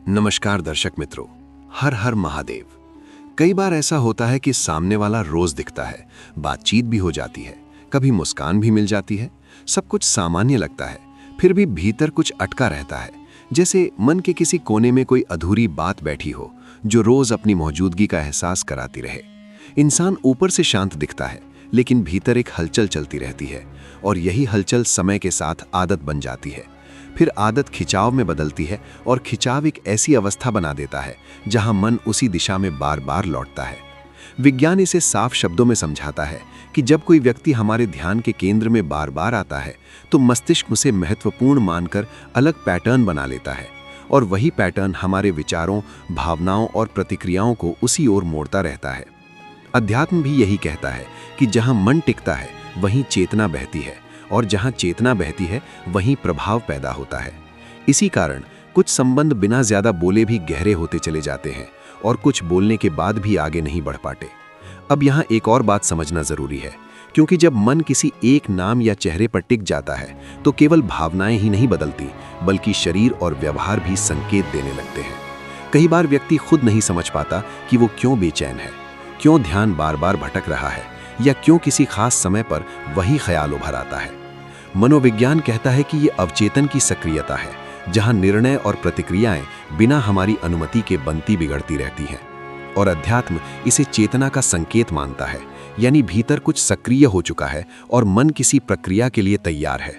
नमस्कार दर्शक मित्रों, हर हर महादेव। कई बार ऐसा होता है कि सामने वाला रोज दिखता है, बातचीत भी हो जाती है, कभी मुस्कान भी मिल जाती है, सब कुछ सामान्य लगता है, फिर भी भीतर कुछ अटका रहता है। जैसे मन के किसी कोने में कोई अधूरी बात बैठी हो जो रोज अपनी मौजूदगी का एहसास कराती रहे। इंसान ऊपर से शांत दिखता है, लेकिन भीतर एक हलचल चलती रहती है, और यही हलचल समय के साथ आदत बन जाती है। फिर आदत खिंचाव में बदलती है, और खिंचाव एक ऐसी अवस्था बना देता है जहां मन उसी दिशा में बार बार लौटता है। विज्ञान इसे साफ शब्दों में समझाता है कि जब कोई व्यक्ति हमारे ध्यान के केंद्र में बार बार आता है तो मस्तिष्क उसे महत्वपूर्ण मानकर अलग पैटर्न बना लेता है, और वही पैटर्न हमारे विचारों, भावनाओं और प्रतिक्रियाओं को उसी ओर मोड़ता रहता है। अध्यात्म भी यही कहता है कि जहां मन टिकता है वहीं चेतना बहती है, और जहां चेतना बहती है वहीं प्रभाव पैदा होता है। इसी कारण कुछ संबंध बिना ज्यादा बोले भी गहरे होते चले जाते हैं, और कुछ बोलने के बाद भी आगे नहीं बढ़ पाते। अब यहाँ एक और बात समझना जरूरी है, क्योंकि जब मन किसी एक नाम या चेहरे पर टिक जाता है तो केवल भावनाएं ही नहीं बदलती, बल्कि शरीर और व्यवहार भी संकेत देने लगते हैं। कई बार व्यक्ति खुद नहीं समझ पाता कि वो क्यों बेचैन है, क्यों ध्यान बार बार भटक रहा है, या क्यों किसी खास समय पर वही ख्याल उभर आता है। मनोविज्ञान कहता है कि ये अवचेतन की सक्रियता है, जहां निर्णय और प्रतिक्रियाएं बिना हमारी अनुमति के बनती बिगड़ती रहती हैं। और अध्यात्म इसे चेतना का संकेत मानता है, यानी भीतर कुछ सक्रिय हो चुका है और मन किसी प्रक्रिया के लिए तैयार है।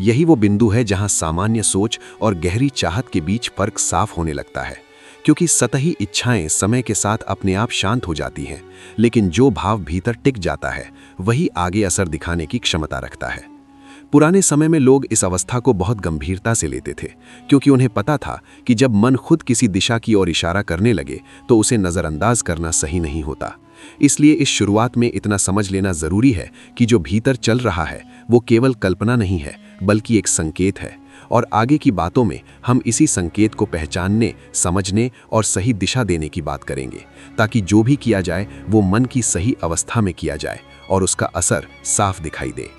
यही वो बिंदु है जहां सामान्य सोच और गहरी चाहत के बीच फर्क साफ होने लगता है, क्योंकि सतही इच्छाएं समय के साथ अपने आप शांत हो जाती हैं, लेकिन जो भाव भीतर टिक जाता है वही आगे असर दिखाने की क्षमता रखता है। पुराने समय में लोग इस अवस्था को बहुत गंभीरता से लेते थे, क्योंकि उन्हें पता था कि जब मन खुद किसी दिशा की ओर इशारा करने लगे तो उसे नज़रअंदाज करना सही नहीं होता। इसलिए इस शुरुआत में इतना समझ लेना ज़रूरी है कि जो भीतर चल रहा है वो केवल कल्पना नहीं है, बल्कि एक संकेत है। और आगे की बातों में हम इसी संकेत को पहचानने, समझने और सही दिशा देने की बात करेंगे, ताकि जो भी किया जाए वो मन की सही अवस्था में किया जाए और उसका असर साफ दिखाई दे।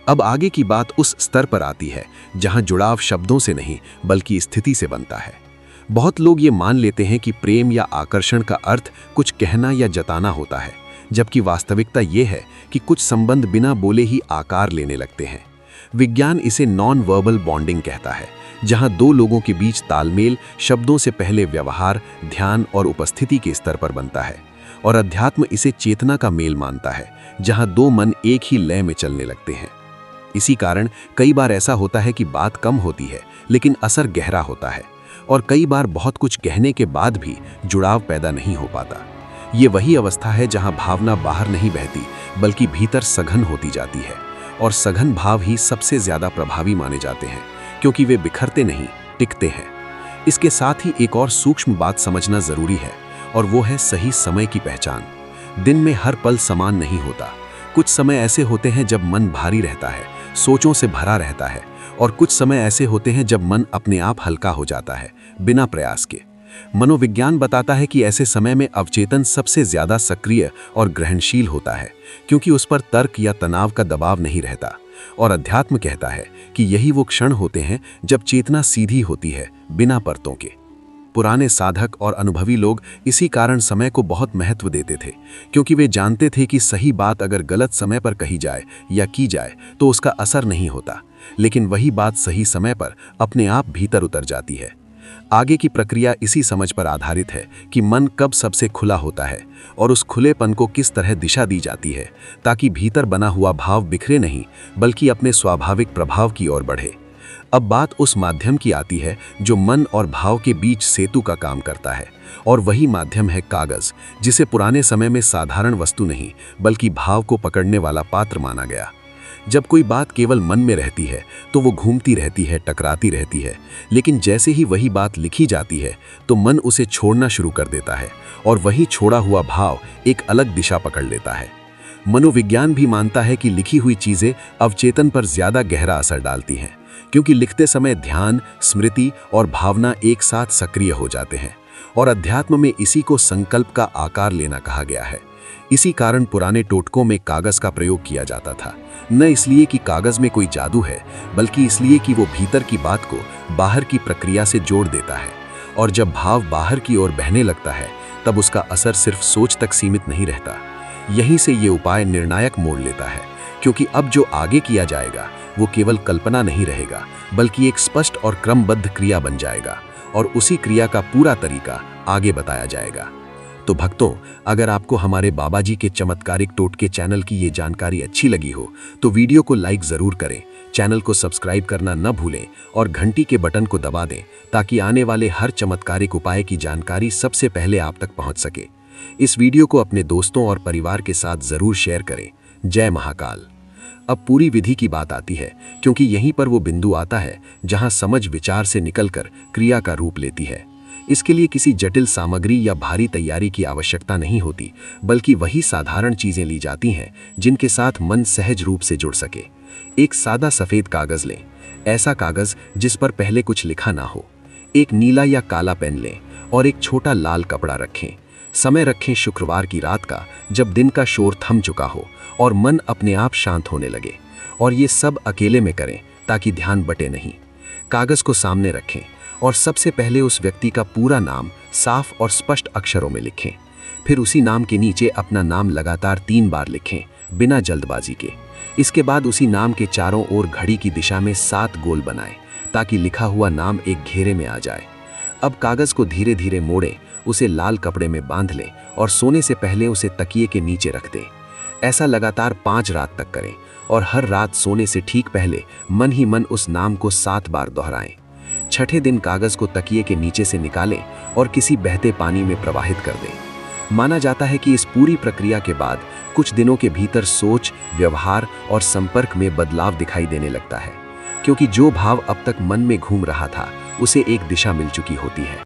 अब आगे की बात उस स्तर पर आती है जहां जुड़ाव शब्दों से नहीं बल्कि स्थिति से बनता है। बहुत लोग ये मान लेते हैं कि प्रेम या आकर्षण का अर्थ कुछ कहना या जताना होता है, जबकि वास्तविकता ये है कि कुछ संबंध बिना बोले ही आकार लेने लगते हैं। विज्ञान इसे नॉन वर्बल बॉन्डिंग कहता है, जहां दो लोगों के बीच तालमेल शब्दों से पहले व्यवहार, ध्यान और उपस्थिति के स्तर पर बनता है। और अध्यात्म इसे चेतना का मेल मानता है, जहां दो मन एक ही लय में चलने लगते हैं। इसी कारण कई बार ऐसा होता है कि बात कम होती है लेकिन असर गहरा होता है, और कई बार बहुत कुछ कहने के बाद भी जुड़ाव पैदा नहीं हो पाता। ये वही अवस्था है जहां भावना बाहर नहीं बहती बल्कि भीतर सघन होती जाती है, और सघन भाव ही सबसे ज्यादा प्रभावी माने जाते हैं, क्योंकि वे बिखरते नहीं, टिकते हैं। इसके साथ ही एक और सूक्ष्म बात समझना जरूरी है, और वो है सही समय की पहचान। दिन में हर पल समान नहीं होता। कुछ समय ऐसे होते हैं जब मन भारी रहता है, सोचों से भरा रहता है, और कुछ समय ऐसे होते हैं जब मन अपने आप हल्का हो जाता है, बिना प्रयास के। मनोविज्ञान बताता है कि ऐसे समय में अवचेतन सबसे ज्यादा सक्रिय और ग्रहणशील होता है, क्योंकि उस पर तर्क या तनाव का दबाव नहीं रहता। और अध्यात्म कहता है कि यही वो क्षण होते हैं जब चेतना सीधी होती है, बिना परतों के। पुराने साधक और अनुभवी लोग इसी कारण समय को बहुत महत्व देते थे, क्योंकि वे जानते थे कि सही बात अगर गलत समय पर कही जाए या की जाए तो उसका असर नहीं होता, लेकिन वही बात सही समय पर अपने आप भीतर उतर जाती है। आगे की प्रक्रिया इसी समझ पर आधारित है कि मन कब सबसे खुला होता है, और उस खुलेपन को किस तरह दिशा दी जाती है, ताकि भीतर बना हुआ भाव बिखरे नहीं बल्कि अपने स्वाभाविक प्रभाव की ओर बढ़े। अब बात उस माध्यम की आती है जो मन और भाव के बीच सेतु का काम करता है, और वही माध्यम है कागज, जिसे पुराने समय में साधारण वस्तु नहीं बल्कि भाव को पकड़ने वाला पात्र माना गया। जब कोई बात केवल मन में रहती है तो वो घूमती रहती है, टकराती रहती है, लेकिन जैसे ही वही बात लिखी जाती है तो मन उसे छोड़ना शुरू कर देता है, और वही छोड़ा हुआ भाव एक अलग दिशा पकड़ लेता है। मनोविज्ञान भी मानता है कि लिखी हुई चीजें अवचेतन पर ज्यादा गहरा असर डालती हैं, क्योंकि लिखते समय ध्यान, स्मृति और भावना एक साथ सक्रिय हो जाते हैं। और अध्यात्म में इसी को संकल्प का आकार लेना कहा गया है। इसी कारण पुराने टोटकों में कागज का प्रयोग किया जाता था, न इसलिए कि कागज में कोई जादू है, बल्कि इसलिए कि वो भीतर की बात को बाहर की प्रक्रिया से जोड़ देता है। और जब भाव बाहर की ओर बहने लगता है तब उसका असर सिर्फ सोच तक सीमित नहीं रहता। यहीं से ये उपाय निर्णायक मोड़ लेता है, क्योंकि अब जो आगे किया जाएगा वो केवल कल्पना नहीं रहेगा, बल्कि एक स्पष्ट और क्रमबद्ध क्रिया बन जाएगा और उसी क्रिया का पूरा तरीका आगे बताया जाएगा। तो भक्तों, अगर आपको हमारे बाबा जी के चमत्कारिक टोटके चैनल की ये जानकारी अच्छी लगी हो तो वीडियो को लाइक ज़रूर करें, चैनल को सब्सक्राइब करना न भूलें और घंटी के बटन को दबा दें ताकि आने वाले हर चमत्कारिक उपाय की जानकारी सबसे पहले आप तक पहुंच सके। इस वीडियो को अपने दोस्तों और परिवार के साथ ज़रूर शेयर करें। जय महाकाल। अब पूरी विधि की बात आती है, क्योंकि यहीं पर वो बिंदु आता है जहां समझ विचार से निकलकर क्रिया का रूप लेती है। इसके लिए किसी जटिल सामग्री या भारी तैयारी की आवश्यकता नहीं होती, बल्कि वही साधारण चीजें ली जाती हैं जिनके साथ मन सहज रूप से जुड़ सके। एक सादा सफेद कागज लें, ऐसा कागज जिस पर पहले कुछ लिखा ना हो। एक नीला या काला पेन लें और एक छोटा लाल कपड़ा रखें। समय रखें शुक्रवार की रात का, जब दिन का शोर थम चुका हो और मन अपने आप शांत होने लगे। और ये सब अकेले में करें ताकि ध्यान बटे नहीं। कागज को सामने रखें और सबसे पहले उस व्यक्ति का पूरा नाम साफ और स्पष्ट अक्षरों में लिखें। फिर उसी नाम के नीचे अपना नाम लगातार 3 बार लिखें, बिना जल्दबाजी के। इसके बाद उसी नाम के चारों ओर घड़ी की दिशा में 7 गोल बनाएं ताकि लिखा हुआ नाम एक घेरे में आ जाए। अब कागज को धीरे धीरे मोड़ें, उसे लाल कपड़े में बांध लें और सोने से पहले उसे तकिए के नीचे रख दें। ऐसा लगातार 5 रात तक करें और हर रात सोने से ठीक पहले मन ही मन उस नाम को 7 बार दोहराएं। छठे दिन कागज को तकिए के नीचे से निकालें और किसी बहते पानी में प्रवाहित कर दें। माना जाता है कि इस पूरी प्रक्रिया के बाद कुछ दिनों के भीतर सोच, व्यवहार और संपर्क में बदलाव दिखाई देने लगता है, क्योंकि जो भाव अब तक मन में घूम रहा था उसे एक दिशा मिल चुकी होती है।